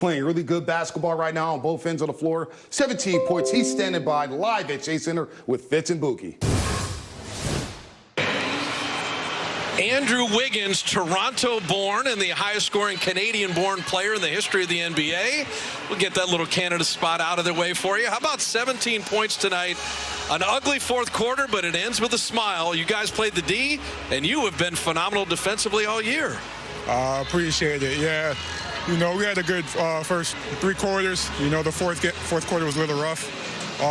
Playing really good basketball right now on both ends of the floor. 17 points. He's standing by live at Chase Center with Fitz and Buki. Andrew Wiggins, Toronto-born and the highest-scoring Canadian-born player in the history of the NBA. We'll get that little Canada spot out of the way for you. How about 17 points tonight? An ugly fourth quarter, but it ends with a smile. You guys played the D, and you have been phenomenal defensively all year. Appreciate it, yeah. You know, we had a good first 3 quarters. You know, the fourth quarter was a little rough.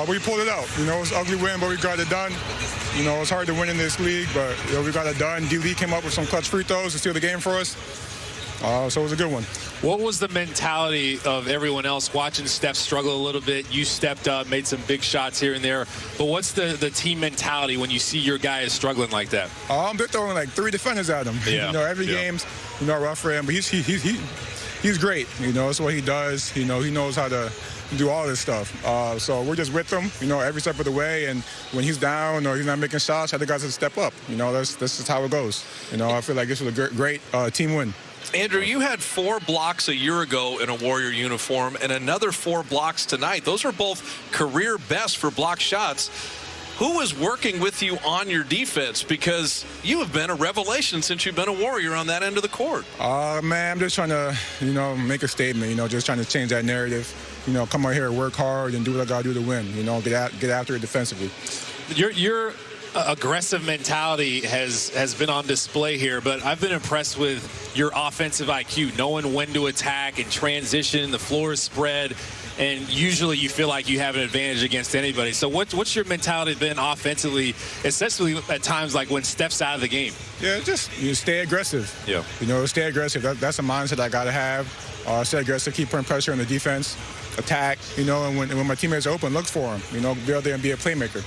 We pulled it out. You know, it was an ugly win, but we got it done. You know, it's hard to win in this league, but you know, we got it done. D-Lee came up with some clutch free throws to steal the game for us. So it was a good one. What was the mentality of everyone else watching Steph struggle a little bit? You stepped up, made some big shots here and there. But what's the team mentality when you see your guys struggling like that? They're throwing like 3 defenders at him. Yeah. You know, every game's, you know, rough for him, but he's great. You know, that's what he does. You know, he knows how to do all this stuff. So we're just with him, you know, every step of the way. And when he's down or he's not making shots, other guys have to step up. You know, that's just how it goes. You know, I feel like this was a great team win. Andrew, you had 4 blocks a year ago in a Warrior uniform and another 4 blocks tonight. Those are both career best for block shots. Who is working with you on your defense? Because you have been a revelation since you've been a Warrior on that end of the court. Man, I'm just trying to, you know, make a statement, you know, just trying to change that narrative. You know, come out here, work hard, and do what I got to do to win. You know, get after it defensively. Your aggressive mentality has been on display here, but I've been impressed with your offensive IQ, knowing when to attack and transition, the floor is spread, and usually you feel like you have an advantage against anybody. So what's your mentality been offensively, especially at times like when Steph's out of the game? Yeah, just stay aggressive. Yeah. You know, stay aggressive. That's a mindset I got to have. Stay aggressive, keep putting pressure on the defense, attack, you know, and when my teammates are open, look for them. You know, be out there and be a playmaker.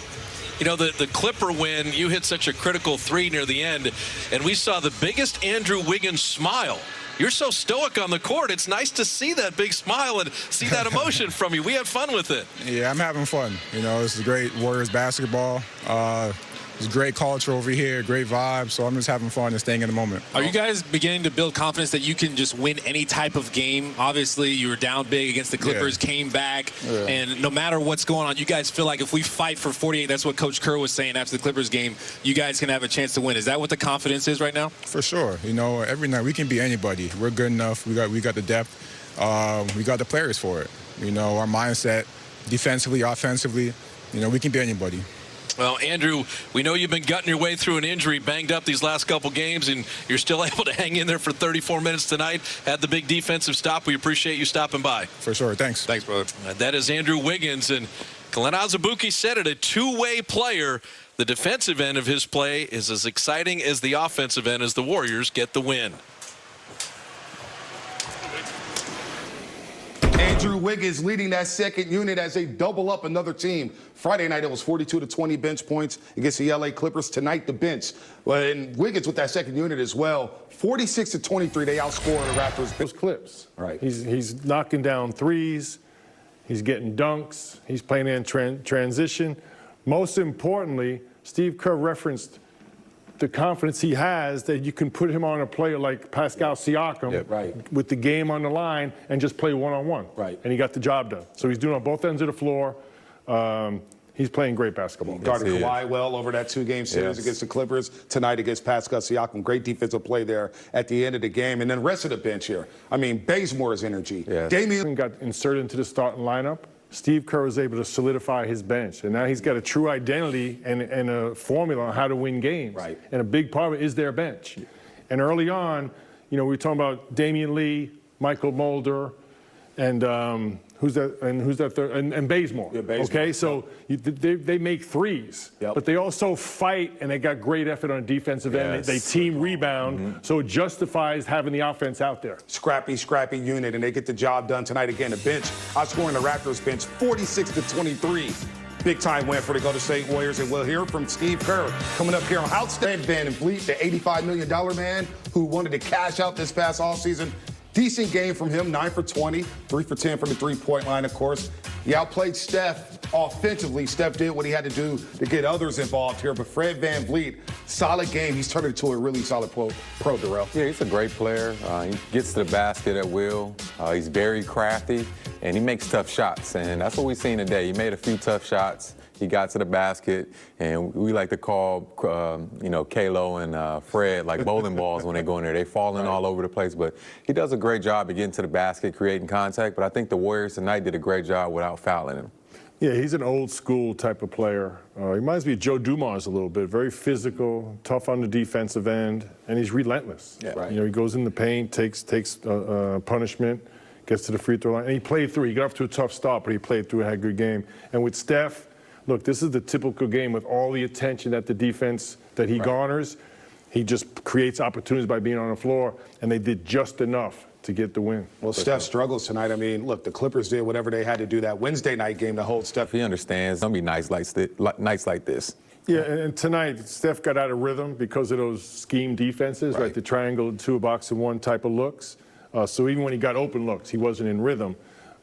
You know, the Clipper win, you hit such a critical 3 near the end, and we saw the biggest Andrew Wiggins smile. You're so stoic on the court. It's nice to see that big smile and see that emotion from you. We have fun with it. Yeah, I'm having fun. You know, this is great Warriors basketball. It's great culture over here, great vibe, so I'm just having fun and staying in the moment. Are you guys beginning to build confidence that you can just win any type of game? Obviously, you were down big against the Clippers, came back, and no matter what's going on, you guys feel like if we fight for 48, that's what Coach Kerr was saying after the Clippers game, you guys can have a chance to win. Is that what the confidence is right now? For sure. You know, every night we can beat anybody. We're good enough. We got the depth. We got the players for it. You know, our mindset, defensively, offensively, you know, we can beat anybody. Well, Andrew, we know you've been gutting your way through an injury, banged up these last couple games, and you're still able to hang in there for 34 minutes tonight. Had the big defensive stop. We appreciate you stopping by. For sure. Thanks. Thanks, brother. That is Andrew Wiggins, and Glenn Azubuike said it, a two-way player. The defensive end of his play is as exciting as the offensive end as the Warriors get the win. Andrew Wiggins leading that second unit as they double up another team. Friday night, it was 42-20 bench points against the LA Clippers. Tonight, the bench. And Wiggins with that second unit as well. 46-23, they outscored the Raptors. Those clips. Right. He's knocking down threes. He's getting dunks. He's playing in transition. Most importantly, Steve Kerr referenced the confidence he has that you can put him on a player like Pascal Siakam with the game on the line and just play one-on-one. Right. And he got the job done. So he's doing it on both ends of the floor. He's playing great basketball. Guarded Kawhi well over that 2-game series against the Clippers. Tonight against Pascal Siakam. Great defensive play there at the end of the game. And then the rest of the bench here. I mean, Bazemore's energy. Yes. Damian got inserted into the starting lineup. Steve Kerr was able to solidify his bench. And now he's got a true identity and a formula on how to win games. Right. And a big part of it is their bench. And early on, you know, we were talking about Damian Lee, Michael Mulder, and who's that third? And Bazemore. Yeah, Bazemore. Okay, so they make threes, but they also fight, and they got great effort on defensive end. They team rebound, so it justifies having the offense out there. Scrappy unit, and they get the job done tonight again. The bench outscoring the Raptors bench 46-23. Big-time win for the Golden State Warriors, and we'll hear from Steve Kerr coming up here on Outstanding Van and Fleet, the $85 million man who wanted to cash out this past offseason. Decent game from him, 9 for 20, 3 for 10 from the three-point line, of course. He outplayed Steph. offensively, Steph did what he had to do to get others involved here. But Fred VanVleet, solid game. He's turned into a really solid pro, Darrell. Yeah, he's a great player. He gets to the basket at will. He's very crafty, and he makes tough shots. And that's what we've seen today. He made a few tough shots. He got to the basket, and we like to call, Kalo and Fred like bowling balls when they go in there. They falling all over the place, but he does a great job of getting to the basket, creating contact. But I think the Warriors tonight did a great job without fouling him. Yeah, he's an old school type of player. He reminds me of Joe Dumars a little bit. Very physical, tough on the defensive end, and he's relentless. Yeah. Right. He goes in the paint, takes punishment, gets to the free throw line, and he played through. He got off to a tough start, but he played through, had a good game. And with Steph, look, this is the typical game with all the attention that the defense that he garners. He just creates opportunities by being on the floor, and they did just enough to get the win. Well, Steph struggles tonight. I mean, look, the Clippers did whatever they had to do that Wednesday night game to hold Steph. He understands. It's going to be nights like this. Yeah, and tonight, Steph got out of rhythm because of those scheme defenses, right? The triangle, 2 box and 1 type of looks. So even when he got open looks, he wasn't in rhythm.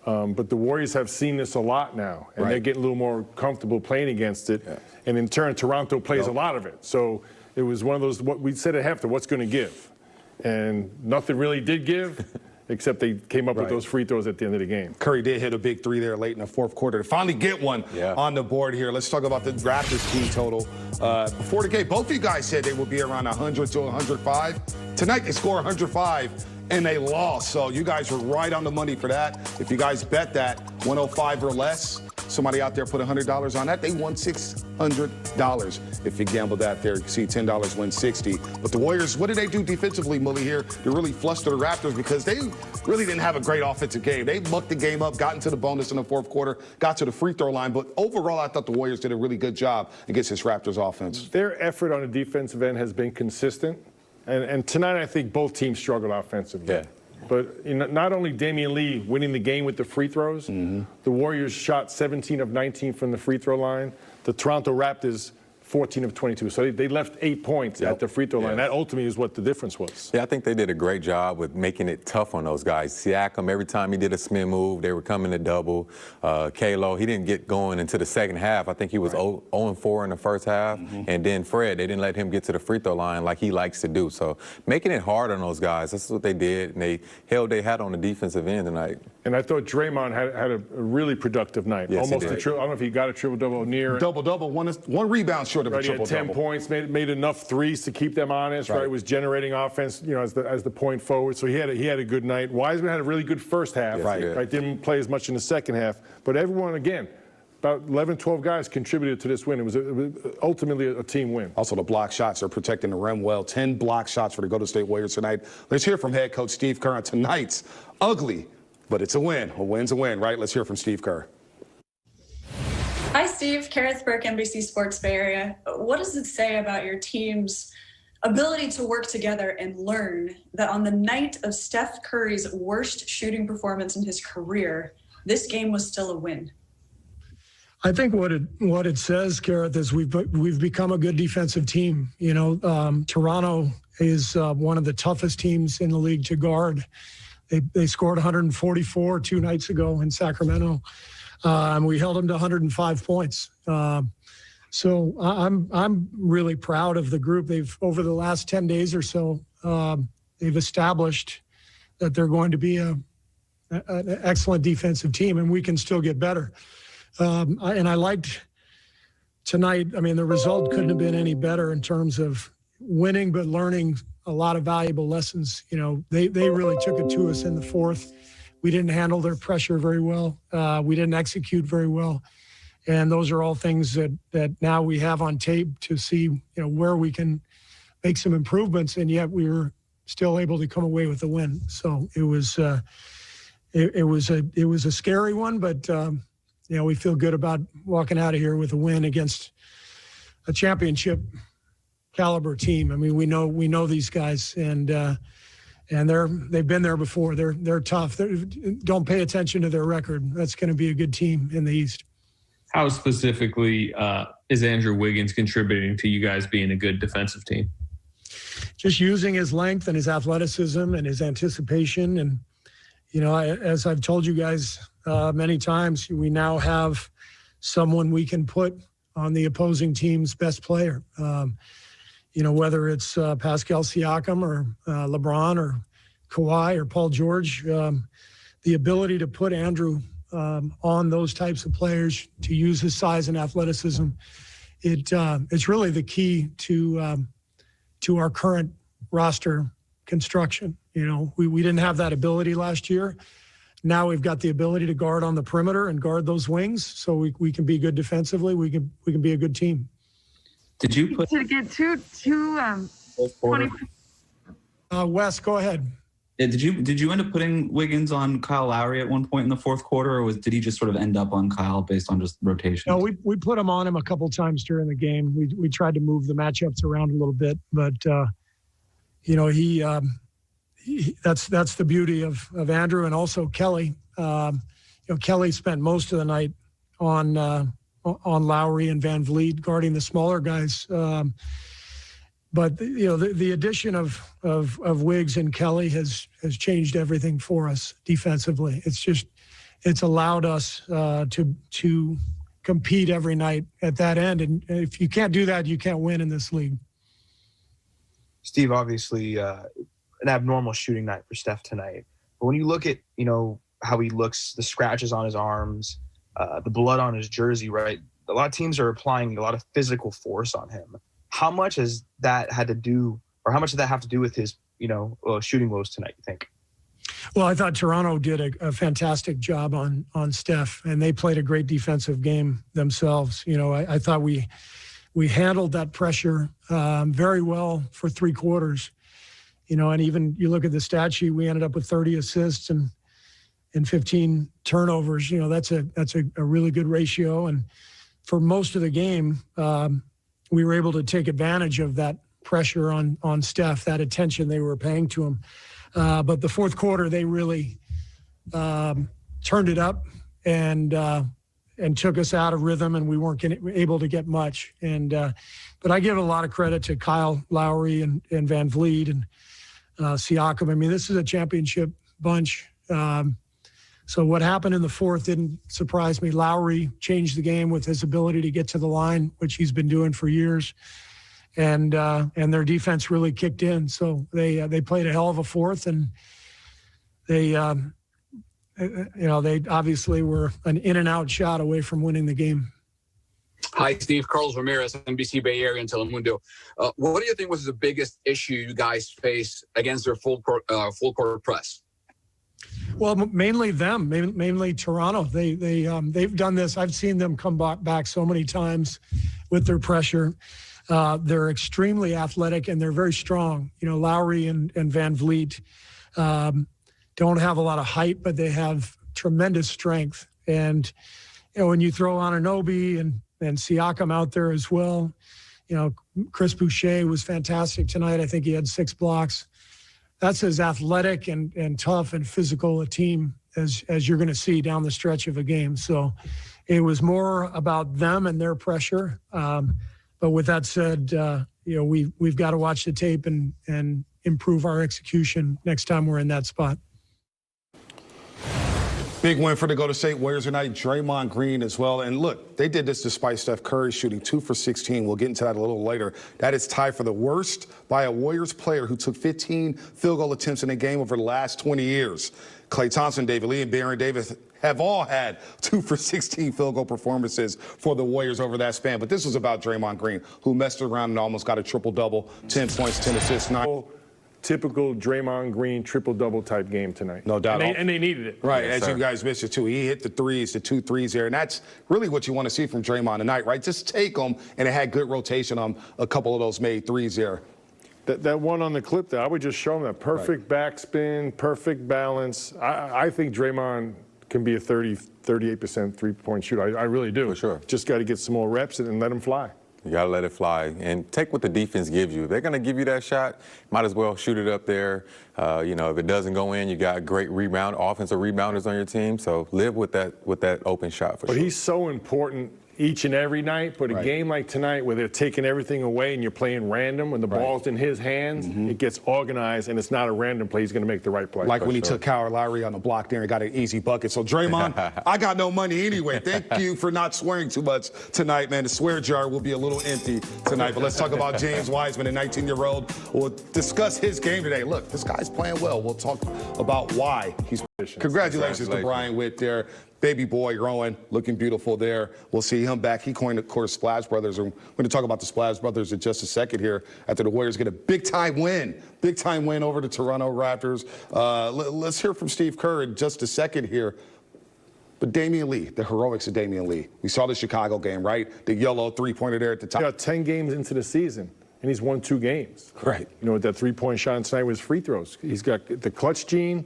But the Warriors have seen this a lot now, and they're getting a little more comfortable playing against it. Yeah. And in turn, Toronto plays a lot of it. So it was one of those, what we said at halftime, what's going to give? And nothing really did give, except they came up with those free throws at the end of the game. Curry did hit a big 3 there late in the fourth quarter to finally get one on the board here. Let's talk about the Raptors team total. Before the game, both of you guys said they would be around 100 to 105. Tonight, they score 105. And they lost. So you guys were right on the money for that. If you guys bet that 105 or less, somebody out there put $100 on that, they won $600. If you gambled that there, you see $10 win 60. But the Warriors, what did they do defensively, Mully, here to really fluster the Raptors? Because they really didn't have a great offensive game. They mucked the game up, got into the bonus in the fourth quarter, got to the free throw line. But overall, I thought the Warriors did a really good job against this Raptors offense. Their effort on the defensive end has been consistent. And tonight, I think both teams struggled offensively. Yeah. But not only Damian Lee winning the game with the free throws, the Warriors shot 17 of 19 from the free throw line. The Toronto Raptors, 14 of 22. So they left 8 points at the free throw line. That ultimately is what the difference was. Yeah, I think they did a great job with making it tough on those guys. Siakam, every time he did a spin move, they were coming to double. Kalo, he didn't get going into the second half. I think he was 0-4 in the first half. And then Fred, they didn't let him get to the free throw line like he likes to do. So making it hard on those guys, that's what they did. And they held their hat on the defensive end tonight. And I thought Draymond had a really productive night. Yes, almost I don't know if he got a triple-double near. Double-double, one rebound short of a triple-double. He had 10 points, made enough threes to keep them honest, right? Was generating offense, as the point forward. So he had a good night. Wiseman had a really good first half, right? Didn't play as much in the second half. But everyone, again, about 11, 12 guys contributed to this win. It was ultimately a team win. Also, the block shots are protecting the rim well. 10 block shots for the Golden State Warriors tonight. Let's hear from head coach Steve Kerr on tonight's ugly, but it's a win. A win's a win, right? Let's hear from Steve Kerr. Hi, Steve. Kareth Burke, NBC Sports Bay Area. What does it say about your team's ability to work together and learn that on the night of Steph Curry's worst shooting performance in his career, this game was still a win? I think what it says, Kareth, is we've become a good defensive team. Toronto is one of the toughest teams in the league to guard. They scored 144 2 nights ago in Sacramento. And we held them to 105 points. So I'm really proud of the group. They've, over the last 10 days or so, they've established that they're going to be an excellent defensive team, and we can still get better. And I liked tonight. I mean, the result couldn't have been any better in terms of winning, but learning a lot of valuable lessons. They really took it to us in the fourth. We didn't handle their pressure very well. We didn't execute very well. And those are all things that now we have on tape to see, where we can make some improvements. And yet we were still able to come away with a win. So it was a scary one, but we feel good about walking out of here with a win against a championship caliber team. I mean, we know these guys, and they've been there before. They're tough. Don't pay attention to their record. That's going to be a good team in the East. How specifically is Andrew Wiggins contributing to you guys being a good defensive team? Just using his length and his athleticism and his anticipation. And, as I've told you guys many times, we now have someone we can put on the opposing team's best player. Whether it's Pascal Siakam or LeBron or Kawhi or Paul George, the ability to put Andrew on those types of players, to use his size and athleticism, it's really the key to our current roster construction. We didn't have that ability last year. Now we've got the ability to guard on the perimeter and guard those wings, so we can be good defensively. We can be a good team. Did you put to get two 20? Wes, go ahead. Yeah, did you end up putting Wiggins on Kyle Lowry at one point in the fourth quarter, or did he just sort of end up on Kyle based on just rotation? No, we put him on him a couple times during the game. We tried to move the matchups around a little bit, but that's the beauty of Andrew, and also Kelly. Kelly spent most of the night on Lowry and Van Vliet guarding the smaller guys. But the addition of Wiggs and Kelly has changed everything for us defensively. It's allowed us to compete every night at that end, and if you can't do that, you can't win in this league. Steve, obviously an abnormal shooting night for Steph tonight. But when you look at how he looks, the scratches on his arms, the blood on his jersey, right? A lot of teams are applying a lot of physical force on him. How much has that had to do, or how much did that have to do with his, shooting woes tonight, you think? Well, I thought Toronto did a fantastic job on Steph, and they played a great defensive game themselves. I thought we handled that pressure very well for 3 quarters. And even you look at the stat sheet, we ended up with 30 assists and 15 turnovers. That's a really good ratio. And for most of the game, we were able to take advantage of that pressure on Steph, that attention they were paying to him. But the fourth quarter, they really turned it up and took us out of rhythm, and we weren't able to get much. But I give a lot of credit to Kyle Lowry and Van Vliet and Siakam. I mean, this is a championship bunch. So what happened in the fourth didn't surprise me. Lowry changed the game with his ability to get to the line, which he's been doing for years. And their defense really kicked in. So they played a hell of a fourth, and they obviously were an in and out shot away from winning the game. Hi, Steve. Carlos Ramirez, NBC Bay Area and Telemundo. What do you think was the biggest issue you guys face against their full court press? Well, mainly them, mainly Toronto. They've done this. I've seen them come back so many times with their pressure. They're extremely athletic, and they're very strong. Lowry and Van Vliet don't have a lot of height, but they have tremendous strength. And when you throw Anunoby and Siakam out there as well, Chris Boucher was fantastic tonight. I think he had 6 blocks. That's as athletic and tough and physical a team as you're going to see down the stretch of a game. So it was more about them and their pressure. But with that said, we've got to watch the tape and improve our execution next time we're in that spot. Big win for the Golden State Warriors tonight. Draymond Green as well. And look, they did this despite Steph Curry shooting 2 for 16. We'll get into that a little later. That is tied for the worst by a Warriors player who took 15 field goal attempts in a game over the last 20 years. Klay Thompson, David Lee, and Baron Davis have all had 2 for 16 field goal performances for the Warriors over that span. But this was about Draymond Green, who messed around and almost got a triple-double, 10 points, 10 assists, 9. Typical Draymond Green triple-double type game tonight. No doubt. And they needed it. Right, yes, as sir. you guys mentioned, too. He hit the 2 threes there, and that's really what you want to see from Draymond tonight, right? Just take them, and it had good rotation on a couple of those made threes there. That one on the clip there, I would just show him that perfect backspin, perfect balance. I think Draymond can be a 38% three-point shooter. I really do. For sure. Just got to get some more reps and let him fly. You got to let it fly and take what the defense gives you. If they're going to give you that shot, might as well shoot it up there. If it doesn't go in, you got great offensive rebounders on your team. So live with that open shot for sure. But he's so important each and every night, but a game like tonight where they're taking everything away and you're playing random, when the ball's in his hands, it gets organized, and it's not a random play. He's going to make the right play. Like when he took Kyle Lowry on the block there and got an easy bucket. So, Draymond, I got no money anyway. Thank you for not swearing too much tonight, man. The swear jar will be a little empty tonight. But let's talk about James Wiseman, a 19-year-old. We'll discuss his game today. Look, this guy's playing well. We'll talk about why he's. Congratulations to Brian Witt there. Baby boy growing, looking beautiful there. We'll see him back. He coined, of course, Splash Brothers. We're going to talk about the Splash Brothers in just a second here after the Warriors get a big-time win over the Toronto Raptors. Let's hear from Steve Kerr in just a second here. But Damian Lee, the heroics of Damian Lee. We saw the Chicago game, right? The yellow three-pointer there at the top. 10 games into the season, and he's won 2 games. Right. You know, with that three-point shot tonight with his free throws. He's got the clutch gene.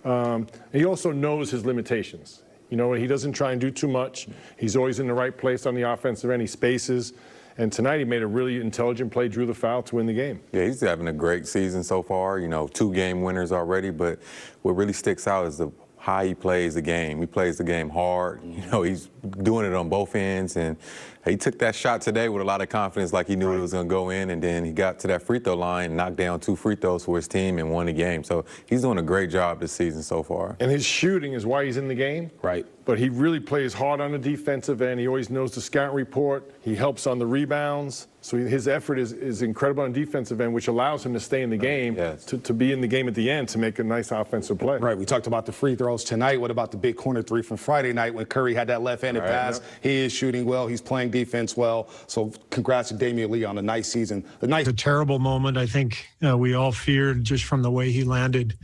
And he also knows his limitations. You know, he doesn't try and do too much. He's always in the right place on the offensive end. He spaces. And tonight he made a really intelligent play, drew the foul to win the game. Yeah, he's having a great season so far. You know, 2 game winners already. But what really sticks out is how he plays the game. He plays the game hard. You know, he's doing it on both ends. And he took that shot today with a lot of confidence, like he knew it was going to go in. And then he got to that free throw line, knocked down 2 free throws for his team, and won the game. So he's doing a great job this season so far. And his shooting is why he's in the game. Right. But he really plays hard on the defensive end. He always knows the scout report. He helps on the rebounds. So his effort is incredible on the defensive end, which allows him to stay in the game, to be in the game at the end, to make a nice offensive play. Right, we talked about the free throws tonight. What about the big corner 3 from Friday night when Curry had that left-handed pass? He is shooting well. He's playing defense well. So congrats to Damian Lee on a nice season. A terrible moment. I think we all feared just from the way he landed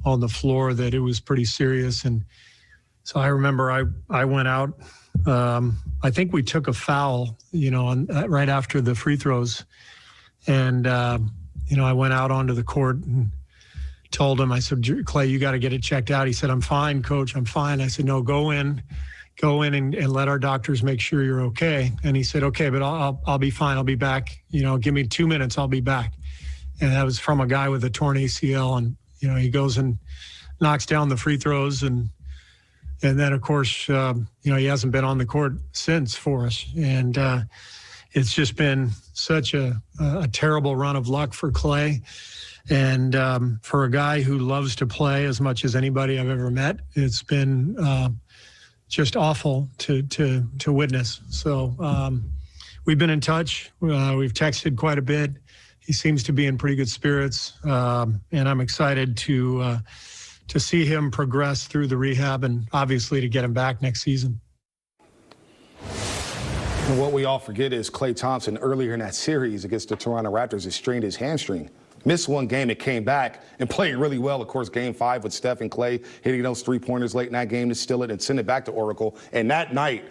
on the floor that it was pretty serious. And so I remember I went out. I think we took a foul, you know, right after the free throws. And, you know, I went out onto the court and told him, I said, Klay, you got to get it checked out. He said, I'm fine, coach, I'm fine. I said, no, go in and let our doctors make sure you're okay. And he said, okay, but I'll be fine. I'll be back. You know, give me 2 minutes. I'll be back. And that was from a guy with a torn ACL. And, you know, he goes and knocks down the free throws. And then, of course, you know, he hasn't been on the court since for us. And it's just been such a terrible run of luck for Klay. And for a guy who loves to play as much as anybody I've ever met, it's been just awful to witness. So we've been in touch. We've texted quite a bit. He seems to be in pretty good spirits. And I'm excited to see him progress through the rehab and obviously to get him back next season. And what we all forget is Klay Thompson earlier in that series against the Toronto Raptors has strained his hamstring. Missed 1 game, it came back and played really well. Of course, game 5 with Steph and Klay hitting those 3-pointers late in that game to steal it and send it back to Oracle. And that night,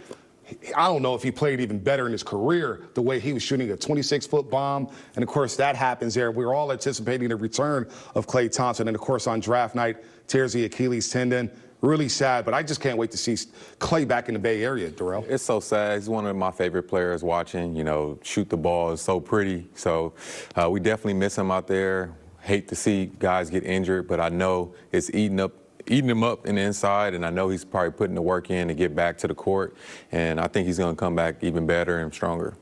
I don't know if he played even better in his career, the way he was shooting a 26-foot bomb. And, of course, that happens there. We were all anticipating the return of Klay Thompson. And, of course, on draft night, tears the Achilles tendon. Really sad, but I just can't wait to see Klay back in the Bay Area, Darrell. It's so sad. He's one of my favorite players watching. You know, shoot the ball is so pretty. So we definitely miss him out there. Hate to see guys get injured, but I know it's eating him up in the inside, and I know he's probably putting the work in to get back to the court. And I think he's going to come back even better and stronger.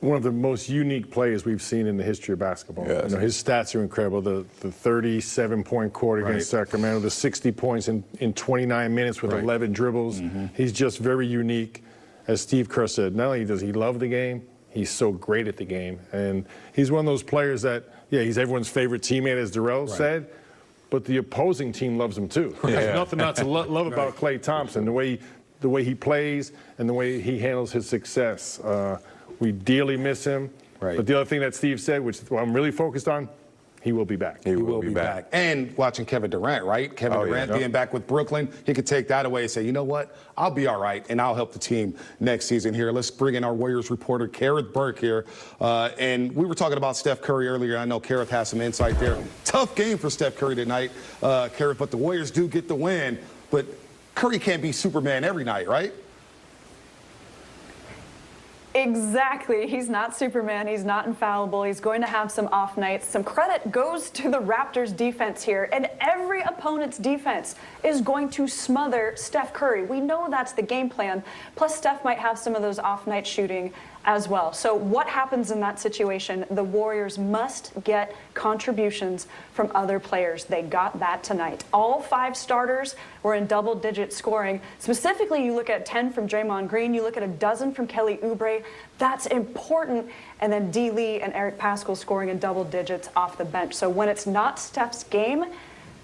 One of the most unique players we've seen in the history of basketball. Yes. You know, his stats are incredible. The 37-point quarter against Sacramento, the 60 points in 29 minutes with 11 dribbles. He's just very unique. As Steve Kerr said, not only does he love the game, he's so great at the game. And he's one of those players that, he's everyone's favorite teammate, as Darrell said, but the opposing team loves him too. There's nothing not to love about Klay Thompson, the way he plays and the way he handles his success. We dearly miss him. But the other thing that Steve said, which I'm really focused on, he will be back. He will be back. And watching Kevin Durant, right? Kevin Durant being back with Brooklyn, he could take that away and say, you know what? I'll be all right, and I'll help the team next season here. Let's bring in our Warriors reporter, Kareth Burke here. And we were talking about Steph Curry earlier. I know Kareth has some insight there. Tough game for Steph Curry tonight, Kareth, but the Warriors do get the win. But Curry can't be Superman every night, right? Exactly. He's not Superman. He's not infallible. He's going to have some off nights. Some credit goes to the Raptors defense here, and every opponent's defense is going to smother Steph Curry. We know that's the game plan. Plus, Steph might have some of those off night shooting as well. So what happens in that situation? The Warriors must get contributions from other players. They got that tonight. All 5 starters were in double-digit scoring. Specifically, you look at 10 from Draymond Green, you look at a dozen from Kelly Oubre. That's important. And then D. Lee and Eric Paschall scoring in double digits off the bench. So when it's not Steph's game,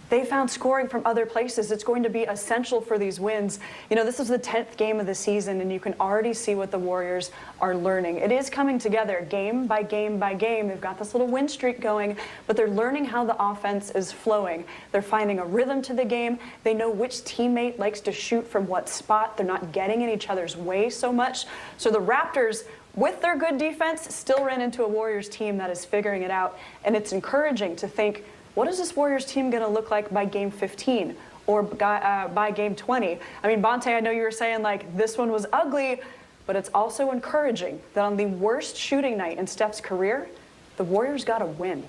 they found scoring from other places. It's going to be essential for these wins. You know, this is the 10th game of the season, and you can already see what the Warriors are learning. It is coming together game by game by game. They've got this little win streak going, but they're learning how the offense is flowing. They're finding a rhythm to the game. They know which teammate likes to shoot from what spot. They're not getting in each other's way so much. So the Raptors, with their good defense, still ran into a Warriors team that is figuring it out, and it's encouraging to think, what is this Warriors team going to look like by game 15 or by game 20? I mean, Bonte, I know you were saying, like, this one was ugly, but it's also encouraging that on the worst shooting night in Steph's career, the Warriors got a win.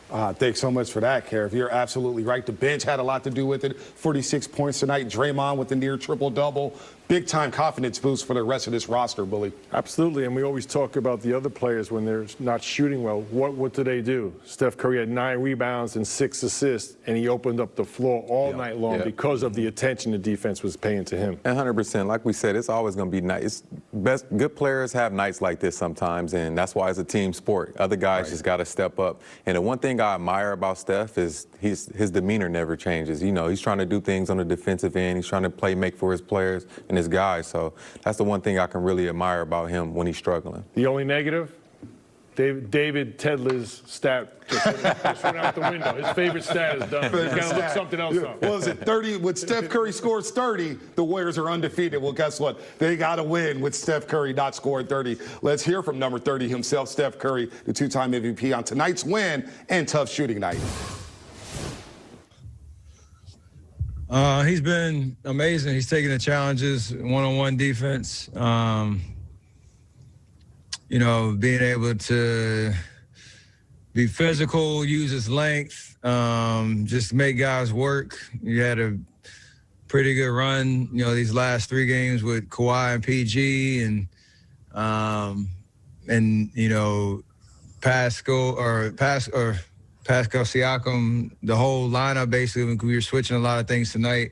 Thanks so much for that, Kev. You're absolutely right. The bench had a lot to do with it. 46 points tonight. Draymond with the near triple-double. Big-time confidence boost for the rest of this roster, Bully. Absolutely, and we always talk about the other players when they're not shooting well. What do they do? Steph Curry had 9 rebounds and 6 assists, and he opened up the floor all night long because of the attention the defense was paying to him. 100%. Like we said, it's always going to be nice. Good players have nights like this sometimes, and that's why it's a team sport. Other guys just got to step up. And the one thing I admire about Steph is his demeanor never changes. You know, he's trying to do things on the defensive end. He's trying to make for his players and his guys. So that's the one thing I can really admire about him when he's struggling. The only negative? David Tedler's stat just went out the window. His favorite stat is done. He's got to look something else up. Well, is it 30? When Steph Curry scores 30, the Warriors are undefeated. Well, guess what? They got to win with Steph Curry not scoring 30. Let's hear from number 30 himself, Steph Curry, the 2-time MVP, on tonight's win and tough shooting night. He's been amazing. He's taking the challenges, one-on-one defense. You know, being able to be physical, use his length, just make guys work. You had a pretty good run, you know, these last 3 games with Kawhi and PG and you know, Pascal Siakam, the whole lineup basically. We were switching a lot of things tonight.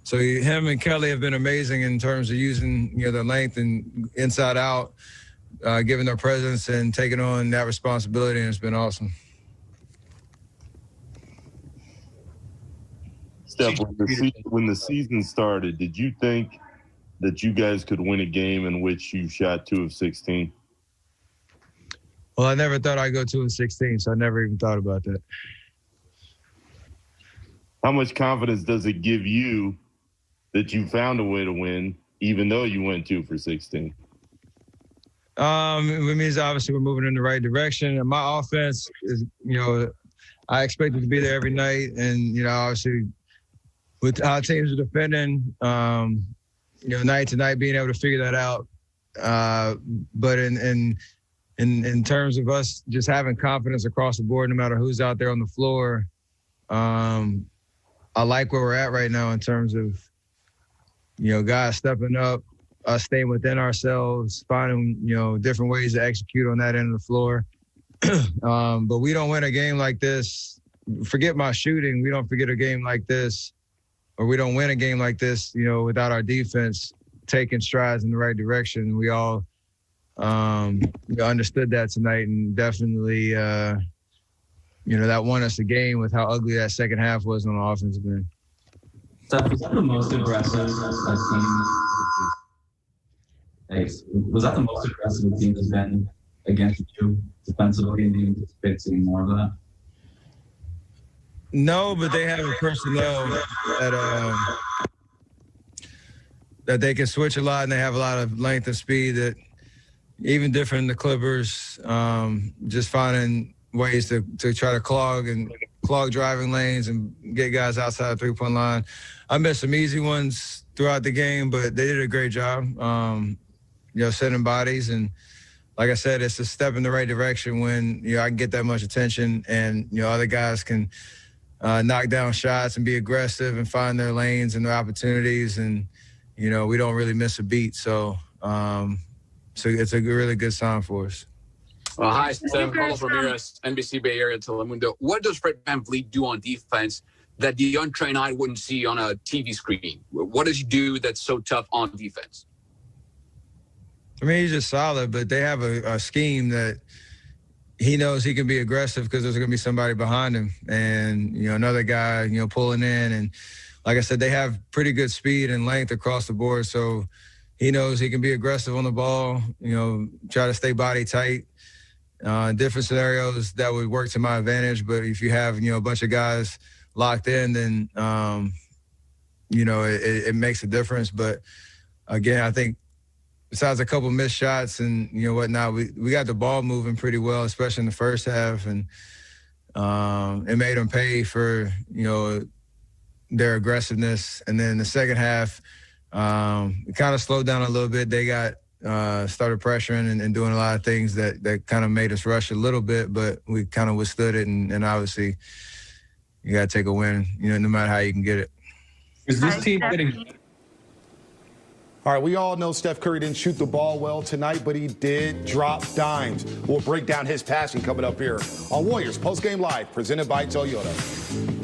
So him and Kelly have been amazing in terms of using, you know, their length and inside out, giving their presence and taking on that responsibility, and it's been awesome. Steph, when the season started, did you think that you guys could win a game in which you shot 2 of 16? Well, I never thought I'd go 2 of 16, so I never even thought about that. How much confidence does it give you that you found a way to win, even though you went 2 for 16? It means obviously we're moving in the right direction. And my offense is, you know, I expect it to be there every night. And, you know, obviously with how teams are defending, you know, night to night, being able to figure that out. But in terms of us just having confidence across the board, no matter who's out there on the floor, I like where we're at right now in terms of, you know, guys stepping up, us staying within ourselves, finding, you know, different ways to execute on that end of the floor. But we don't win a game like this. Forget my shooting. We don't forget a game like this, or we don't win a game like this, you know, without our defense taking strides in the right direction. We all understood that tonight, and definitely, you know, that won us the game with how ugly that second half was on the offensive end. Steph, was that the most aggressive team? Thanks. Was that the most aggressive the team has been against you defensively, and do you anticipate seeing more of that? No, but they have a personnel that they can switch a lot, and they have a lot of length and speed that even different than the Clippers, just finding ways to try to clog driving lanes and get guys outside the three-point line. I missed some easy ones throughout the game, but they did a great job. sending bodies. And like I said, it's a step in the right direction when, I can get that much attention and, other guys can knock down shots and be aggressive and find their lanes and their opportunities. And, we don't really miss a beat. So it's a really good sign for us. Hi, Sam. Carlos Ramirez, NBC Bay Area, Telemundo. What does Fred VanVleet do on defense that the untrained eye wouldn't see on a TV screen? What does he do that's so tough on defense? I mean, he's just solid, but they have a scheme that he knows he can be aggressive because there's going to be somebody behind him and, another guy, pulling in. And like I said, they have pretty good speed and length across the board. So he knows he can be aggressive on the ball, try to stay body tight. Different scenarios that would work to my advantage. But if you have, a bunch of guys locked in, then, it makes a difference. But again, I think besides a couple missed shots and, whatnot, we got the ball moving pretty well, especially in the first half. And it made them pay for, their aggressiveness. And then the second half, it kind of slowed down a little bit. They got started pressuring and doing a lot of things that kind of made us rush a little bit, but we kind of withstood it. And obviously, you got to take a win, no matter how you can get it. Is this team getting... All right, we all know Steph Curry didn't shoot the ball well tonight, but he did drop dimes. We'll break down his passing coming up here on Warriors Postgame Live, presented by Toyota.